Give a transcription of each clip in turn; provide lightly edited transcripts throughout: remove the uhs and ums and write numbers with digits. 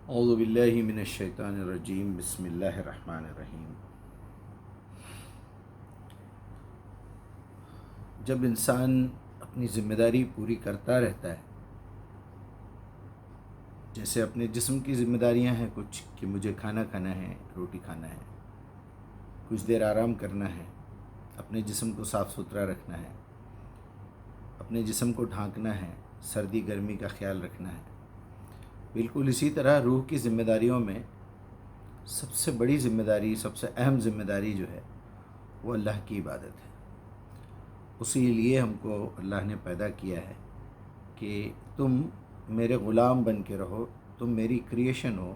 اعوذ باللہ من الشیطان الرجیم، بسم اللہ الرحمن الرحیم۔ جب انسان اپنی ذمہ داری پوری کرتا رہتا ہے، جیسے اپنے جسم کی ذمہ داریاں ہیں کچھ کہ مجھے کھانا کھانا ہے، روٹی کھانا ہے، کچھ دیر آرام کرنا ہے، اپنے جسم کو صاف ستھرا رکھنا ہے، اپنے جسم کو ڈھانکنا ہے، سردی گرمی کا خیال رکھنا ہے، بالکل اسی طرح روح کی ذمہ داریوں میں سب سے بڑی ذمہ داری، سب سے اہم ذمہ داری جو ہے وہ اللہ کی عبادت ہے۔ اسی لیے ہم کو اللہ نے پیدا کیا ہے کہ تم میرے غلام بن کے رہو، تم میری کریشن ہو،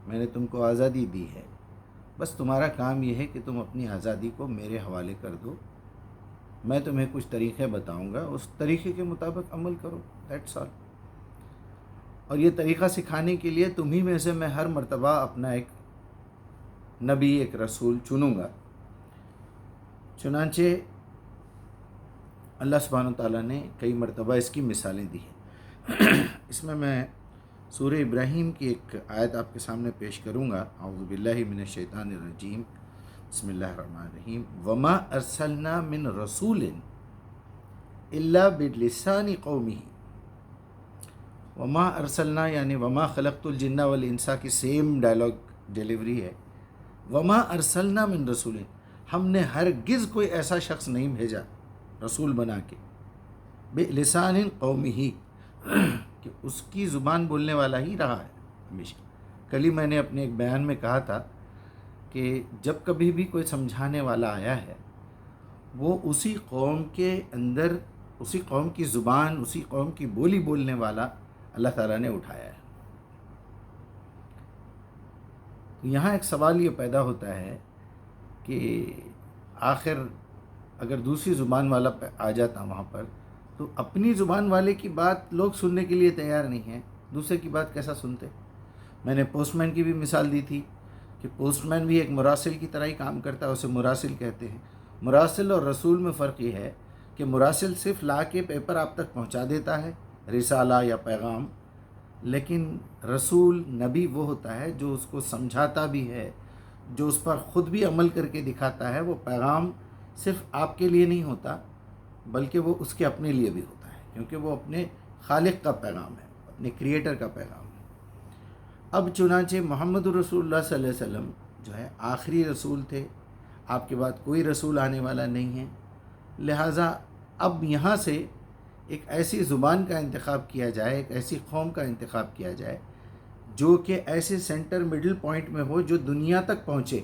میں نے تم کو آزادی دی ہے، بس تمہارا کام یہ ہے کہ تم اپنی آزادی کو میرے حوالے کر دو، میں تمہیں کچھ طریقے بتاؤں گا، اس طریقے کے مطابق عمل کرو، دیٹس آل۔ اور یہ طریقہ سکھانے کے لیے تمہیں میں سے میں ہر مرتبہ اپنا ایک نبی، ایک رسول چنوں گا۔ چنانچہ اللہ سبحانہ وتعالیٰ نے کئی مرتبہ اس کی مثالیں دی ہیں۔ اس میں سورہ ابراہیم کی ایک آیت آپ کے سامنے پیش کروں گا۔ اعوذ باللہ من الشیطان الرجیم، بسم اللہ الرحمن الرحیم۔ وما ارسلنا من رسول الا بلسان قومہ۔ وما ارسلنا یعنی وما خلقت الجن والانس کی سیم ڈائلاگ ڈیلیوری ہے۔ وما ارسلنا من رسول، ہم نے ہرگز کوئی ایسا شخص نہیں بھیجا رسول بنا کے، بلسان قومہ، کہ اس کی زبان بولنے والا ہی رہا ہے ہمیشہ۔ کل ہی میں نے اپنے ایک بیان میں کہا تھا کہ جب کبھی بھی کوئی سمجھانے والا آیا ہے، وہ اسی قوم کے اندر، اسی قوم کی زبان، اسی قوم کی بولی بولنے والا اللہ تعالیٰ نے اٹھایا ہے۔ یہاں ایک سوال یہ پیدا ہوتا ہے کہ آخر اگر دوسری زبان والا آ جاتا وہاں پر، تو اپنی زبان والے کی بات لوگ سننے کے لیے تیار نہیں ہیں، دوسرے کی بات کیسا سنتے؟ میں نے پوسٹ مین کی بھی مثال دی تھی کہ پوسٹ مین بھی ایک مراسل کی طرح ہی کام کرتا ہے، اسے مراسل کہتے ہیں۔ مراسل اور رسول میں فرق یہ ہے کہ مراسل صرف لا کے پیپر آپ تک پہنچا دیتا ہے، رسالہ یا پیغام، لیکن رسول نبی وہ ہوتا ہے جو اس کو سمجھاتا بھی ہے، جو اس پر خود بھی عمل کر کے دکھاتا ہے۔ وہ پیغام صرف آپ کے لیے نہیں ہوتا بلکہ وہ اس کے اپنے لیے بھی ہوتا ہے، کیونکہ وہ اپنے خالق کا پیغام ہے، اپنے کریٹر کا پیغام ہے۔ اب چنانچہ محمد رسول اللہ صلی اللہ علیہ وسلم جو ہے آخری رسول تھے، آپ کے بعد کوئی رسول آنے والا نہیں ہے، لہٰذا اب یہاں سے ایک ایسی زبان کا انتخاب کیا جائے، ایک ایسی قوم کا انتخاب کیا جائے جو کہ ایسے سینٹر مڈل پوائنٹ میں ہو، جو دنیا تک پہنچے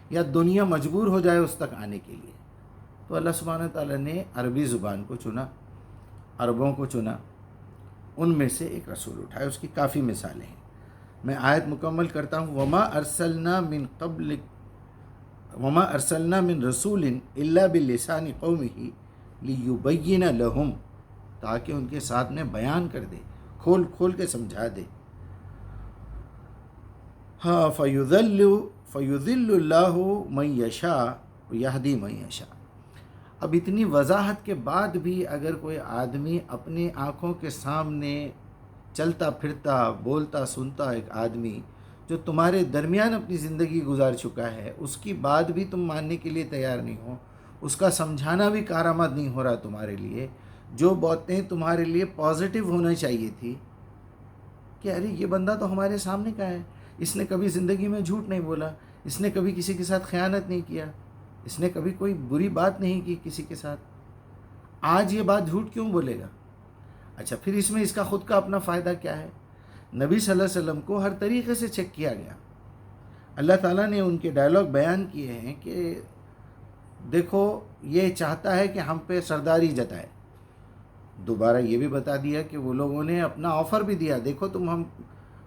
یا دنیا مجبور ہو جائے اس تک آنے کے لیے۔ تو اللہ سبحانہ تعالیٰ نے عربی زبان کو چنا، عربوں کو چنا، ان میں سے ایک رسول اٹھائے۔ اس کی کافی مثالیں ہیں، میں آیت مکمل کرتا ہوں۔ وما ارسلنا من رسول الا بلسان قومہ لیبین لہم، تاکہ ان کے ساتھ میں بیان کر دے، کھول کھول کے سمجھا دے۔ ہاں، فیضل اللہ من یشاء یہدی من یشاء۔ اب اتنی وضاحت کے بعد بھی اگر کوئی آدمی اپنی آنکھوں کے سامنے چلتا پھرتا بولتا سنتا ایک آدمی جو تمہارے درمیان اپنی زندگی گزار چکا ہے، اس کی بات بھی تم ماننے کے لیے تیار نہیں ہو، اس کا سمجھانا بھی کارآمد نہیں ہو رہا تمہارے لیے، جو باتیں تمہارے لیے پازیٹیو ہونا چاہیے تھی کہ ارے یہ بندہ تو ہمارے سامنے کا ہے، اس نے کبھی زندگی میں جھوٹ نہیں بولا، اس نے کبھی کسی کے ساتھ خیانت نہیں کیا، اس نے کبھی کوئی بری بات نہیں کی کسی کے ساتھ، آج یہ بات جھوٹ کیوں بولے گا؟ اچھا، پھر اس میں اس کا خود کا اپنا فائدہ کیا ہے؟ نبی صلی اللہ علیہ وسلم کو ہر طریقے سے چیک کیا گیا۔ اللہ تعالیٰ نے ان کے ڈائلاگ بیان کیے ہیں کہ دیکھو یہ چاہتا ہے کہ ہم پہ سرداری جتائے۔ دوبارہ یہ بھی بتا دیا کہ وہ لوگوں نے اپنا آفر بھی دیا، دیکھو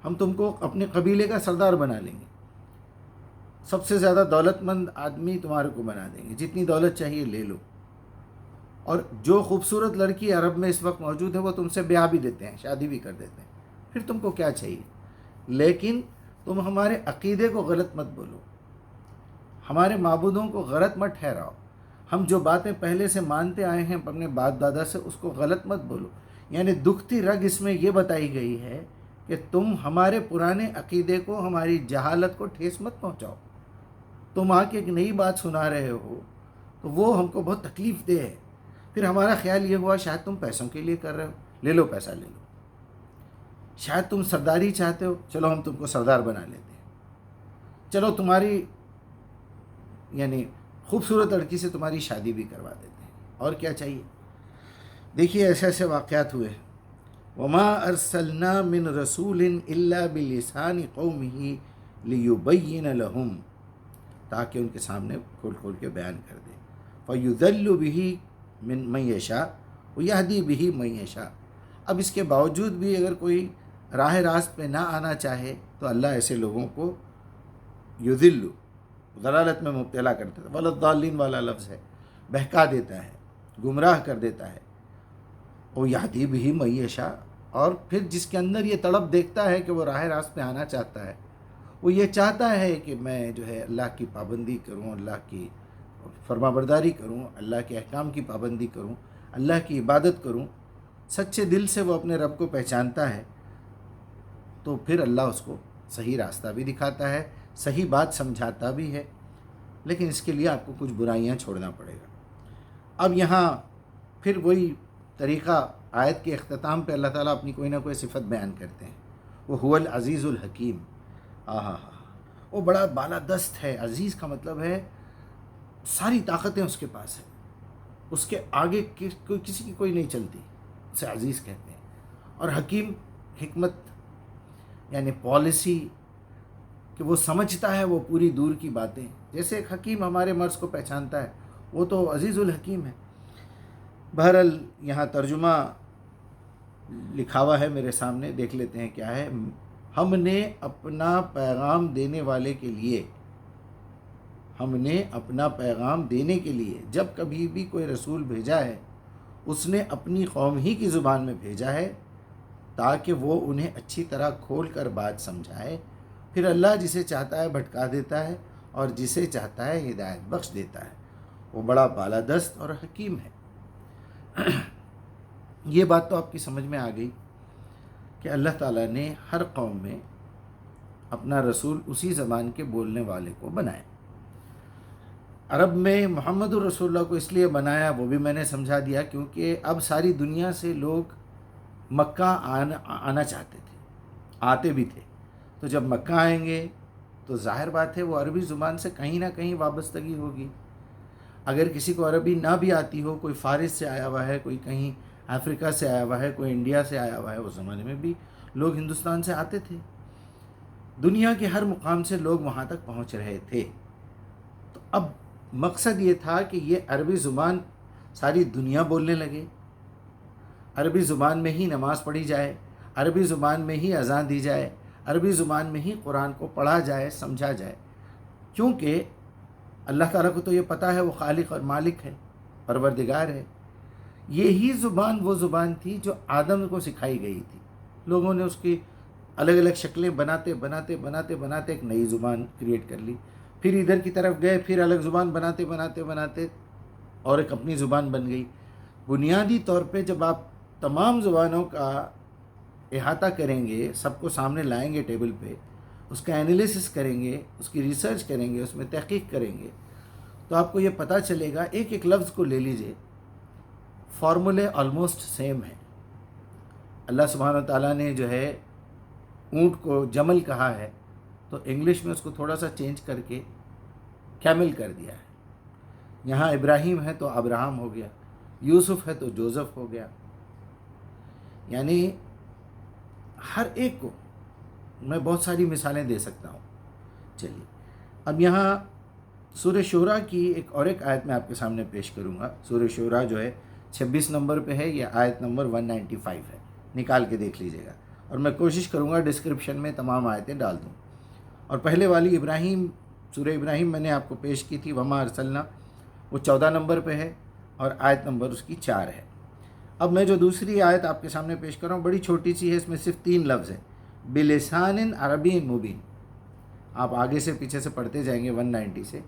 ہم تم کو اپنے قبیلے کا سردار بنا لیں گے، سب سے زیادہ دولت مند آدمی تمہارے کو بنا دیں گے، جتنی دولت چاہیے لے لو، اور جو خوبصورت لڑکی عرب میں اس وقت موجود ہے وہ تم سے بیاہ بھی دیتے ہیں، شادی بھی کر دیتے ہیں، پھر تم کو کیا چاہیے؟ لیکن تم ہمارے عقیدے کو غلط مت بولو، ہمارے معبودوں کو غلط مت ٹھہراؤ، ہم جو باتیں پہلے سے مانتے آئے ہیں اپنے باپ دادا سے، اس کو غلط مت بولو۔ یعنی دکھتی رگ اس میں یہ بتائی گئی ہے کہ تم ہمارے پرانے عقیدے کو، ہماری جہالت کو ٹھیس مت پہنچاؤ. تم آ کے ایک نئی بات سنا رہے ہو تو وہ ہم کو بہت تکلیف دہ ہے. پھر ہمارا خیال یہ ہوا شاید تم پیسوں کے لیے کر رہے ہو، لے لو پیسہ لے لو. شاید تم سرداری چاہتے ہو، چلو ہم تم کو سردار بنا لیتے ہیں. چلو تمہاری یعنی خوبصورت لڑکی سے تمہاری شادی بھی کروا دیتے ہیں. اور کیا چاہیے؟ دیکھیے ایسے ایسے واقعات ہوئے. وما ارسلنا من رسول الا بلسان قومه لیبین لهم، تاکہ ان کے سامنے کھول کھول کے بیان کر دے. فیضل به من یشاء ویہدی به من یشاء. اب اس کے باوجود بھی اگر کوئی راہ راست پہ نہ آنا چاہے تو اللہ ایسے لوگوں کو یضل، ضلالت میں مبتلا کرتا ہے. وللضالین والا لفظ ہے، بہکا دیتا ہے، گمراہ کر دیتا ہے. وہ یہدی بھی من یشاء، اور پھر جس کے اندر یہ تڑپ دیکھتا ہے کہ وہ راہ راست پہ آنا چاہتا ہے، وہ یہ چاہتا ہے کہ میں جو ہے اللہ کی پابندی کروں، اللہ کی فرما برداری کروں، اللہ کے احکام کی پابندی کروں، اللہ کی عبادت کروں، سچے دل سے وہ اپنے رب کو پہچانتا ہے، تو پھر اللہ اس کو صحیح راستہ بھی دکھاتا ہے، صحیح بات سمجھاتا بھی ہے. لیکن اس کے لیے آپ کو کچھ برائیاں چھوڑنا پڑے گا. اب یہاں پھر وہی طریقہ، آیت کے اختتام پہ اللہ تعالیٰ اپنی کوئی نہ کوئی صفت بیان کرتے ہیں. وہ هو العزیز الحکیم. وہ بڑا بالادست ہے. عزیز کا مطلب ہے ساری طاقتیں اس کے پاس ہیں، اس کے آگے کسی کی کوئی نہیں چلتی، اسے عزیز کہتے ہیں. اور حکیم، حکمت یعنی پالیسی، کہ وہ سمجھتا ہے وہ پوری دور کی باتیں. جیسے ایک حکیم ہمارے مرض کو پہچانتا ہے، وہ تو عزیز الحکیم ہے. بہرحال یہاں ترجمہ لکھا ہوا ہے میرے سامنے، دیکھ لیتے ہیں کیا ہے. ہم نے اپنا پیغام دینے والے کے لیے، ہم نے اپنا پیغام دینے کے لیے جب کبھی بھی کوئی رسول بھیجا ہے، اس نے اپنی قوم ہی کی زبان میں بھیجا ہے تاکہ وہ انہیں اچھی طرح کھول کر بات سمجھائے. پھر اللہ جسے چاہتا ہے بھٹکا دیتا ہے اور جسے چاہتا ہے ہدایت بخش دیتا ہے. وہ بڑا بالادست اور حکیم ہے. یہ بات تو آپ کی سمجھ میں آ گئی کہ اللہ تعالیٰ نے ہر قوم میں اپنا رسول اسی زبان کے بولنے والے کو بنایا. عرب میں محمد الرسول اللہ کو اس لیے بنایا، وہ بھی میں نے سمجھا دیا، کیونکہ اب ساری دنیا سے لوگ مکہ آنا چاہتے تھے، آتے بھی تھے. تو جب مکہ آئیں گے تو ظاہر بات ہے وہ عربی زبان سے کہیں نہ کہیں وابستگی ہوگی. اگر کسی کو عربی نہ بھی آتی ہو، کوئی فارس سے آیا ہوا ہے، کوئی کہیں افریقہ سے آیا ہوا ہے، کوئی انڈیا سے آیا ہوا ہے، اس زمانے میں بھی لوگ ہندوستان سے آتے تھے. دنیا کے ہر مقام سے لوگ وہاں تک پہنچ رہے تھے. تو اب مقصد یہ تھا کہ یہ عربی زبان ساری دنیا بولنے لگے، عربی زبان میں ہی نماز پڑھی جائے، عربی زبان میں ہی اذان دی جائے، عربی زبان میں ہی قرآن کو پڑھا جائے، سمجھا جائے. کیونکہ اللہ تعالیٰ کو تو یہ پتہ ہے وہ خالق اور مالک ہے، پروردگار ہے. یہی زبان وہ زبان تھی جو آدم کو سکھائی گئی تھی. لوگوں نے اس کی الگ الگ شکلیں بناتے بناتے بناتے بناتے ایک نئی زبان کریٹ کر لی. پھر ادھر کی طرف گئے، پھر الگ زبان بناتے بناتے بناتے اور ایک اپنی زبان بن گئی. بنیادی طور پہ جب آپ تمام زبانوں کا احاطہ کریں گے، سب کو سامنے لائیں گے ٹیبل پہ، اس کا انالیسس کریں گے، اس کی ریسرچ کریں گے، اس میں تحقیق کریں گے، تو آپ کو یہ پتہ چلے گا. ایک ایک لفظ کو لے لیجئے، فارمولے آلموسٹ سیم ہیں. اللہ سبحانہ و تعالیٰ نے جو ہے اونٹ کو جمل کہا ہے، تو انگلش میں اس کو تھوڑا سا چینج کر کے کیمل کر دیا ہے. یہاں ابراہیم ہے تو ابراہم ہو گیا، یوسف ہے تو جوزف ہو گیا. یعنی ہر ایک کو میں بہت ساری مثالیں دے سکتا ہوں. چلیے اب یہاں سورہ شورا کی ایک اور ایک آیت میں آپ کے سامنے پیش کروں گا. سورہ شورا جو ہے 26 نمبر پہ ہے، یہ آیت نمبر 195 ہے. نکال کے دیکھ لیجیے گا، اور میں کوشش کروں گا ڈسکرپشن میں تمام آیتیں ڈال دوں. اور پہلے والی ابراہیم، سورہ ابراہیم میں نے آپ کو پیش کی تھی، وما ارسلنا، وہ 14 نمبر پہ ہے اور آیت نمبر اس کی 4 ہے. اب میں جو دوسری آیت آپ کے سامنے پیش کر رہا ہوں بڑی چھوٹی سی ہے، اس میں صرف 3 لفظ ہیں، بلسان عربی مبین. آپ آگے سے پیچھے سے پڑھتے جائیں گے 190 سے،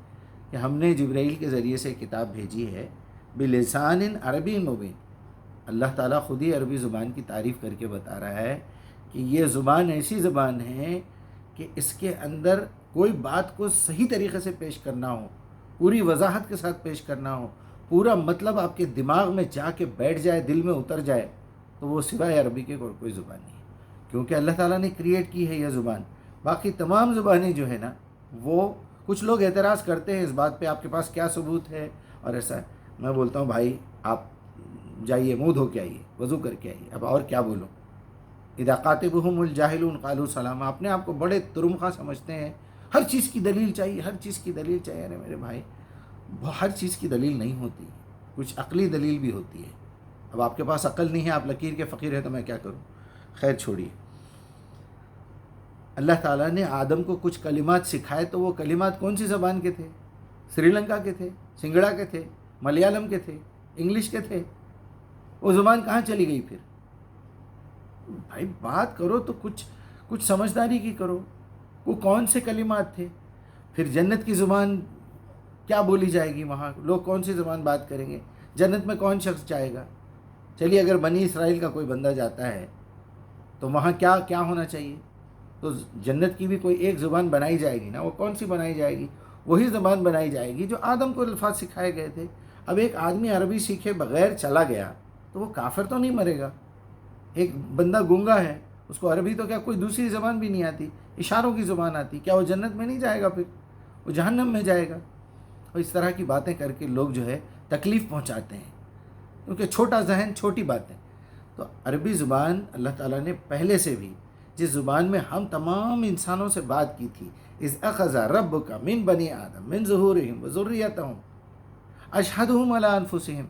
کہ ہم نے جبرائیل کے ذریعے سے کتاب بھیجی ہے بلسان عربی مبین. اللہ تعالیٰ خود ہی عربی زبان کی تعریف کر کے بتا رہا ہے کہ یہ زبان ایسی زبان ہے کہ اس کے اندر کوئی بات کو صحیح طریقے سے پیش کرنا ہو، پوری وضاحت کے ساتھ پیش کرنا ہو، پورا مطلب آپ کے دماغ میں جا کے بیٹھ جائے، دل میں اتر جائے، تو وہ سوائے عربی کے کوئی زبان نہیں ہے، کیونکہ اللہ تعالیٰ نے کریٹ کی ہے یہ زبان۔ باقی تمام زبانیں جو ہے نا، وہ کچھ لوگ اعتراض کرتے ہیں اس بات پہ، آپ کے پاس کیا ثبوت ہے اور ایسا ہے۔ میں بولتا ہوں بھائی آپ جائیے منہ دھو کے آئیے، وضو کر کے آئیے، اب اور کیا بولوں۔ اذا قاتبہم الجاہلون قالوا سلاما، اپنے آپ کو بڑے ترمخواں سمجھتے ہیں، ہر چیز کی دلیل چاہیے، ہر چیز کی دلیل چاہیے۔ ارے میرے بھائی ہر چیز کی دلیل نہیں ہوتی، کچھ عقلی دلیل بھی ہوتی ہے۔ اب آپ کے پاس عقل نہیں ہے، آپ لکیر کے فقیر ہیں، تو میں کیا کروں؟ خیر چھوڑیے۔ اللہ تعالیٰ نے آدم کو کچھ کلمات سکھائے، تو وہ کلمات کون سی زبان کے تھے؟ سری لنکا کے تھے، سنگڑا کے تھے، ملیالم کے تھے، انگلش کے تھے؟ وہ زبان کہاں چلی گئی پھر؟ بھائی بات کرو تو کچھ سمجھداری کی کرو، وہ کون سے کلمات تھے؟ پھر جنت کی زبان کیا بولی جائے گی؟ وہاں لوگ کون سی زبان بات کریں گے؟ جنت میں کون شخص جائے گا؟ چلیے اگر بنی اسرائیل کا کوئی بندہ جاتا ہے تو وہاں کیا ہونا چاہیے؟ تو جنت کی بھی کوئی ایک زبان بنائی جائے گی نا، وہ کون سی بنائی جائے گی؟ وہی زبان بنائی جائے گی جو آدم کو الفاظ سکھائے گئے تھے۔ اب ایک آدمی عربی سیکھے بغیر چلا گیا تو وہ کافر تو نہیں مرے گا؟ ایک بندہ گونگا ہے، اس کو عربی تو کیا کوئی دوسری زبان بھی نہیں آتی، اشاروں کی زبان آتی، کیا وہ جنت میں نہیں جائے گا؟ پھر وہ جہنم میں جائے گا۔ اور اس طرح کی باتیں کر کے لوگ جو ہے تکلیف پہنچاتے ہیں، کیونکہ چھوٹا ذہن، چھوٹی باتیں۔ تو عربی زبان اللہ تعالیٰ نے پہلے سے بھی، جس زبان میں ہم تمام انسانوں سے بات کی تھی، اذ اخذ ربک من بنی آدم من ظہورہم وذریتہم اشہدہم علی انفسہم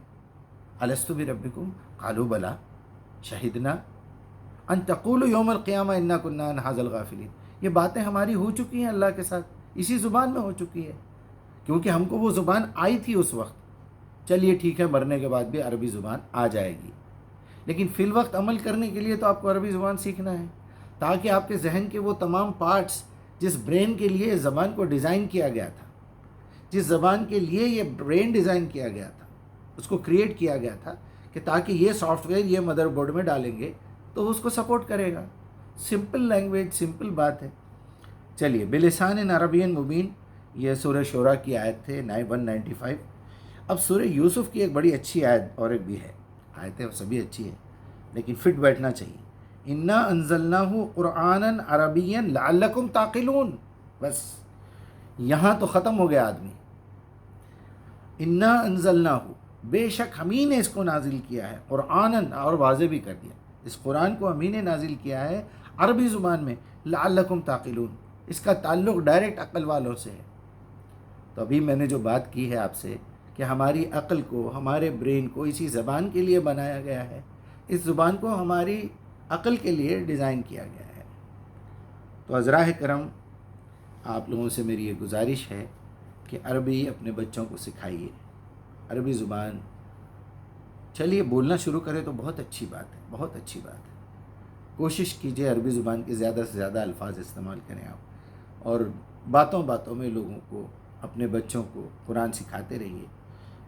الست بربکم قالوا بلی شہدنا ان تقولوا یوم القیامہ انا کنا عن ھذا الغافلین۔ یہ باتیں ہماری ہو چکی ہیں اللہ کے ساتھ، اسی زبان میں ہو چکی ہے، کیونکہ ہم کو وہ زبان آئی تھی اس وقت۔ چلیے ٹھیک ہے، مرنے کے بعد بھی عربی زبان آ جائے گی، لیکن فی الوقت عمل کرنے کے لیے تو آپ کو عربی زبان سیکھنا ہے، تاکہ آپ کے ذہن کے وہ تمام پارٹس جس برین کے لیے زبان کو ڈیزائن کیا گیا تھا، جس زبان کے لیے یہ برین ڈیزائن کیا گیا تھا، اس کو کریٹ کیا گیا تھا کہ تاکہ یہ سافٹ ویئر یہ مدر بورڈ میں ڈالیں گے تو اس کو سپورٹ کرے گا۔ سمپل لینگویج، سمپل بات ہے۔ چلیے بلسان عربی مبین، یہ سورہ شورى کی آیت تھے 195۔ اب سورہ یوسف کی ایک بڑی اچھی آیت اور ایک بھی ہے، آیتیں سبھی اچھی ہیں لیکن فٹ بیٹھنا چاہیے۔ انا انزلناہ قرآنا عربیا لعلکم تعقلون، بس یہاں تو ختم ہو گیا آدمی۔ انا انزلناہ، بے شک ہم ہی نے اس کو نازل کیا ہے، قرآناً، اور واضح بھی کر دیا، اس قرآن کو ہم ہی نے نازل کیا ہے عربی زبان میں، لعلکم تعقلون، اس کا تعلق ڈائریکٹ عقل والوں سے ہے۔ تو ابھی میں نے جو بات کی ہے آپ سے کہ ہماری عقل کو، ہمارے برین کو اسی زبان کے لیے بنایا گیا ہے، اس زبان کو ہماری عقل کے لیے ڈیزائن کیا گیا ہے۔ تو حضرات کرم، آپ لوگوں سے میری یہ گزارش ہے کہ عربی اپنے بچوں کو سکھائیے، عربی زبان چلیے بولنا شروع کرے تو بہت اچھی بات ہے، بہت اچھی بات ہے۔ کوشش کیجئے عربی زبان کے زیادہ سے زیادہ الفاظ استعمال کریں آپ، اور باتوں باتوں میں لوگوں کو، اپنے بچوں کو قرآن سکھاتے رہیے۔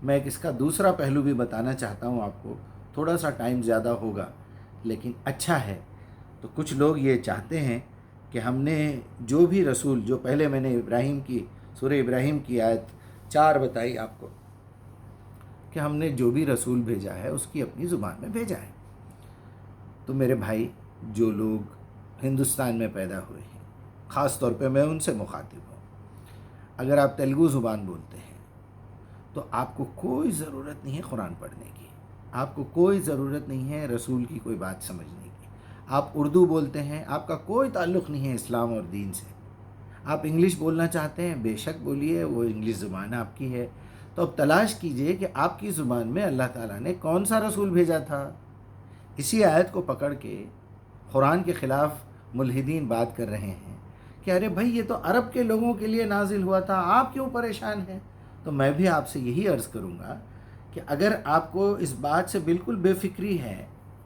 میں ایک اس کا دوسرا پہلو بھی بتانا چاہتا ہوں آپ کو، تھوڑا سا ٹائم زیادہ ہوگا لیکن اچھا ہے۔ تو کچھ لوگ یہ چاہتے ہیں کہ ہم نے جو بھی رسول، جو پہلے میں نے ابراہیم کی، سورہ ابراہیم کی آیت 4 بتائی آپ کو، کہ ہم نے جو بھی رسول بھیجا ہے اس کی اپنی زبان میں بھیجا ہے۔ تو میرے بھائی، جو لوگ ہندوستان میں پیدا ہوئے ہیں، خاص طور پہ میں ان سے مخاطب ہوں، اگر آپ تیلگو زبان بولتے ہیں تو آپ کو کوئی ضرورت نہیں ہے قرآن پڑھنے کی، آپ کو کوئی ضرورت نہیں ہے رسول کی کوئی بات سمجھنے کی۔ آپ اردو بولتے ہیں، آپ کا کوئی تعلق نہیں ہے اسلام اور دین سے۔ آپ انگلش بولنا چاہتے ہیں، بے شک بولیے، وہ انگلش زبان آپ کی ہے۔ تو اب تلاش کیجئے کہ آپ کی زبان میں اللہ تعالیٰ نے کون سا رسول بھیجا تھا۔ اسی آیت کو پکڑ کے قرآن کے خلاف ملحدین بات کر رہے ہیں کہ ارے بھائی یہ تو عرب کے لوگوں کے لیے نازل ہوا تھا، آپ کیوں پریشان ہیں؟ تو میں بھی آپ سے یہی عرض کروں گا کہ اگر آپ کو اس بات سے بالکل بے فکری ہے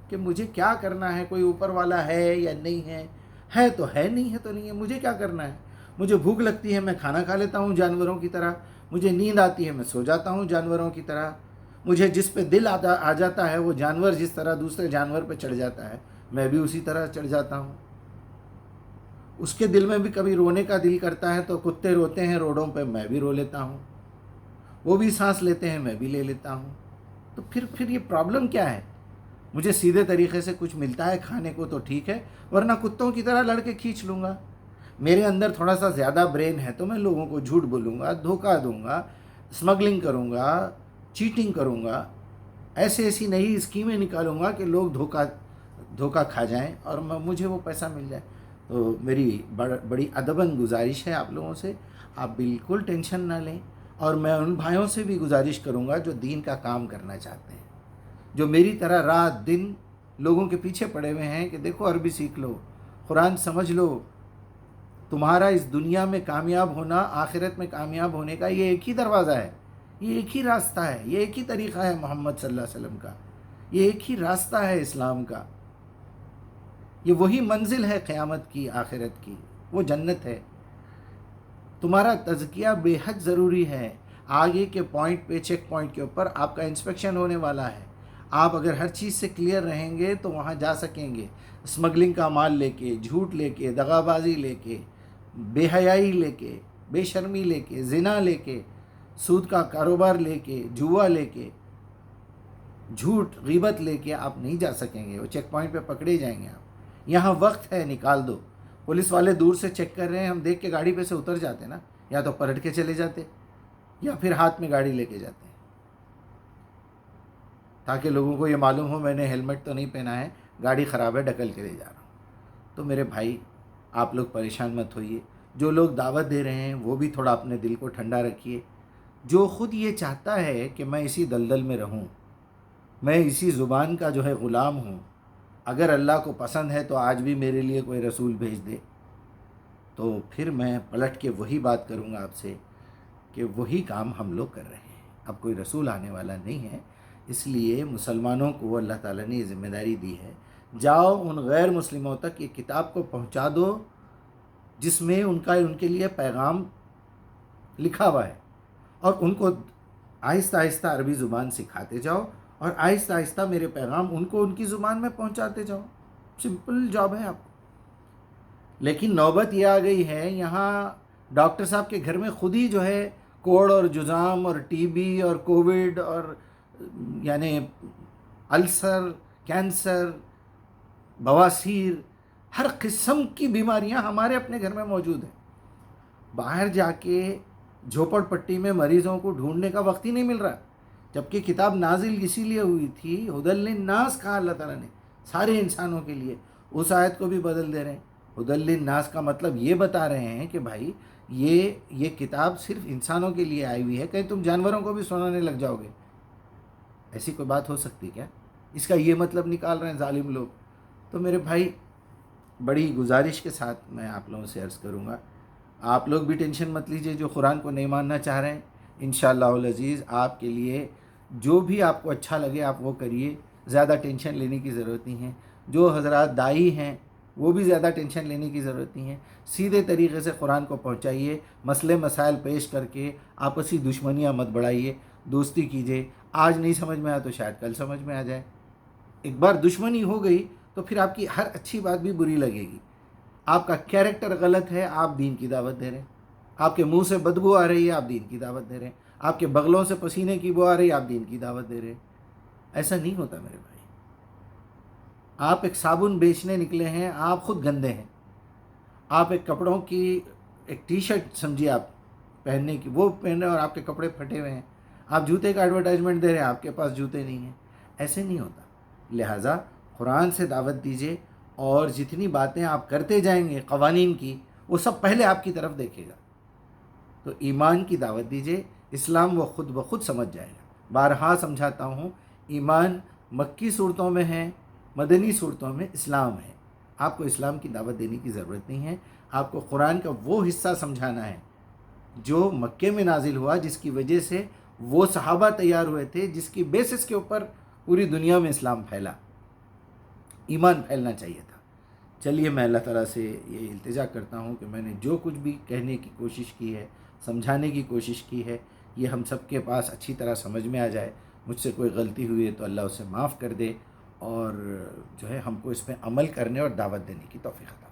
کہ مجھے کیا کرنا ہے، کوئی اوپر والا ہے یا نہیں ہے تو ہے، نہیں ہے تو نہیں ہے، مجھے کیا کرنا ہے؟ مجھے بھوک لگتی ہے، میں کھانا کھا لیتا ہوں جانوروں کی طرح، مجھے نیند آتی ہے، میں سو جاتا ہوں جانوروں کی طرح، مجھے جس پہ دل آ جاتا ہے وہ جانور جس طرح دوسرے جانور پہ چڑھ جاتا ہے، میں بھی اسی طرح چڑھ جاتا ہوں. اس کے دل میں بھی کبھی رونے کا دل کرتا ہے تو کتے روتے ہیں روڈوں پہ، میں بھی رو لیتا ہوں. وہ بھی سانس لیتے ہیں، میں بھی لے لیتا ہوں. تو پھر یہ پرابلم کیا ہے؟ مجھے سیدھے طریقے سے کچھ ملتا ہے کھانے کو تو ٹھیک ہے، ورنہ کتوں کی طرح لڑ کے کھینچ لوں گا. میرے اندر تھوڑا سا زیادہ برین ہے تو میں لوگوں کو جھوٹ بولوں گا، دھوکہ دوں گا، اسمگلنگ کروں گا، چیٹنگ کروں گا، ایسی نئی اسکیمیں نکالوں گا کہ لوگ دھوکہ کھا جائیں اور مجھے وہ پیسہ مل جائے. تو میری بڑی ادباً گزارش ہے آپ لوگوں سے، آپ بالکل ٹینشن نہ لیں. اور میں ان بھائیوں سے بھی گزارش کروں گا جو دین کا کام کرنا چاہتے ہیں، جو میری طرح رات دن لوگوں کے پیچھے پڑے ہوئے ہیں کہ دیکھو عربی سیکھ لو، قرآن سمجھ لو. تمہارا اس دنیا میں کامیاب ہونا، آخرت میں کامیاب ہونے کا یہ ایک ہی دروازہ ہے، یہ ایک ہی راستہ ہے، یہ ایک ہی طریقہ ہے محمد صلی اللہ علیہ وسلم کا، یہ ایک ہی راستہ ہے اسلام کا. یہ وہی منزل ہے قیامت کی، آخرت کی، وہ جنت ہے. تمہارا تزکیہ بے حد ضروری ہے. آگے کے پوائنٹ پہ، چیک پوائنٹ کے اوپر آپ کا انسپیکشن ہونے والا ہے. آپ اگر ہر چیز سے کلیئر رہیں گے تو وہاں جا سکیں گے. اسمگلنگ کا مال لے کے، جھوٹ لے کے، دغا بازی لے کے، بے حیائی لے کے، بے شرمی لے کے، زنا لے کے، سود کا کاروبار لے کے، جوا لے کے، جھوٹ غیبت لے کے آپ نہیں جا سکیں گے. وہ چیک پوائنٹ پہ پکڑے جائیں گے آپ. یہاں وقت ہے، نکال دو. پولیس والے دور سے چیک کر رہے ہیں، ہم دیکھ کے گاڑی پہ سے اتر جاتے نا، یا تو پلٹ کے چلے جاتے یا پھر ہاتھ میں گاڑی لے کے جاتے ہیں تاکہ لوگوں کو یہ معلوم ہو میں نے ہیلمٹ تو نہیں پہنا ہے، گاڑی خراب ہے، ڈھکل کے لے جا رہا ہوں. تو میرے بھائی آپ لوگ پریشان مت ہوئیے. جو لوگ دعوت دے رہے ہیں وہ بھی تھوڑا اپنے دل کو ٹھنڈا رکھیے. جو خود یہ چاہتا ہے کہ میں اسی دلدل میں رہوں، میں اسی زبان کا جو ہے غلام ہوں، اگر اللہ کو پسند ہے تو آج بھی میرے لیے کوئی رسول بھیج دے. تو پھر میں پلٹ کے وہی بات کروں گا آپ سے کہ وہی کام ہم لوگ کر رہے ہیں. اب کوئی رسول آنے والا نہیں ہے، اس لیے مسلمانوں کو اللہ تعالیٰ نے یہ ذمہ داری دی ہے، جاؤ ان غیر مسلموں تک یہ کتاب کو پہنچا دو جس میں ان کے لیے پیغام لکھا ہوا ہے، اور ان کو آہستہ آہستہ عربی زبان سکھاتے جاؤ اور آہستہ آہستہ میرے پیغام ان کو ان کی زبان میں پہنچاتے جاؤ. سمپل جاب ہے آپ کو. لیکن نوبت یہ آ گئی ہے یہاں ڈاکٹر صاحب کے گھر میں خود ہی جو ہے کوڑ اور جزام اور ٹی بی اور کووڈ اور یعنی السر، کینسر، بواسیر، ہر قسم کی بیماریاں ہمارے اپنے گھر میں موجود ہیں. باہر جا کے جھوپڑ پٹی میں مریضوں کو ڈھونڈنے کا وقت ہی نہیں مل رہا. جبکہ کتاب نازل اسی لیے ہوئی تھی، ہدی للناس کہا اللہ تعالیٰ نے، سارے انسانوں کے لیے. اس آیت کو بھی بدل دے رہے ہیں. ہدی للناس کا مطلب یہ بتا رہے ہیں کہ بھائی یہ کتاب صرف انسانوں کے لیے آئی ہوئی ہے، کہیں تم جانوروں کو بھی سنانے لگ جاؤ گے. ایسی کوئی بات ہو سکتی کیا؟ اس کا یہ مطلب نکال رہے ہیں ظالم لوگ. تو میرے بھائی بڑی گزارش کے ساتھ میں آپ لوگوں سے عرض کروں گا، آپ لوگ بھی ٹینشن مت لیجئے جو قرآن کو نہیں ماننا چاہ رہے ہیں. انشاءاللہ العزیز آپ کے لیے جو بھی آپ کو اچھا لگے آپ وہ کریے، زیادہ ٹینشن لینے کی ضرورت نہیں ہے. جو حضرات دائی ہیں وہ بھی زیادہ ٹینشن لینے کی ضرورت نہیں ہے. سیدھے طریقے سے قرآن کو پہنچائیے، مسئلے مسائل پیش کر کے آپسی دشمنیاں مت بڑھائیے، دوستی کیجیے. آج نہیں سمجھ میں آیا تو شاید کل سمجھ میں آ جائے. ایک بار دشمنی ہو گئی تو پھر آپ کی ہر اچھی بات بھی بری لگے گی. آپ کا کیریکٹر غلط ہے، آپ دین کی دعوت دے رہے ہیں. آپ کے منہ سے بدبو آ رہی ہے، آپ دین کی دعوت دے رہے ہیں. آپ کے بغلوں سے پسینے کی بو آ رہی ہے، آپ دین کی دعوت دے رہے ہیں. ایسا نہیں ہوتا میرے بھائی. آپ ایک صابن بیچنے نکلے ہیں، آپ خود گندے ہیں. آپ ایک کپڑوں کی ایک ٹی شرٹ سمجھیے آپ پہننے کی، وہ پہن رہے ہیں اور آپ کے کپڑے پھٹے ہوئے ہیں. آپ جوتے کا ایڈورٹائزمنٹ دے رہے ہیں، آپ کے پاس جوتے نہیں ہیں. ایسے نہیں ہوتا. لہٰذا قرآن سے دعوت دیجیے، اور جتنی باتیں آپ کرتے جائیں گے قوانین کی، وہ سب پہلے آپ کی طرف دیکھے گا. تو ایمان کی دعوت دیجیے، اسلام وہ خود بخود سمجھ جائے گا. بارہا سمجھاتا ہوں، ایمان مکی صورتوں میں ہے، مدنی صورتوں میں اسلام ہے. آپ کو اسلام کی دعوت دینے کی ضرورت نہیں ہے. آپ کو قرآن کا وہ حصہ سمجھانا ہے جو مکے میں نازل ہوا، جس کی وجہ سے وہ صحابہ تیار ہوئے تھے، جس کی بیسس کے اوپر پوری دنیا میں اسلام پھیلا، ایمان پھیلنا چاہیے تھا. چلیے میں اللہ تعالیٰ سے یہ التجا کرتا ہوں کہ میں نے جو کچھ بھی کہنے کی کوشش کی ہے، سمجھانے کی کوشش کی ہے، یہ ہم سب کے پاس اچھی طرح سمجھ میں آ جائے. مجھ سے کوئی غلطی ہوئی ہے تو اللہ اسے معاف کر دے، اور جو ہے ہم کو اس پہ عمل کرنے اور دعوت دینے کی توفیق عطا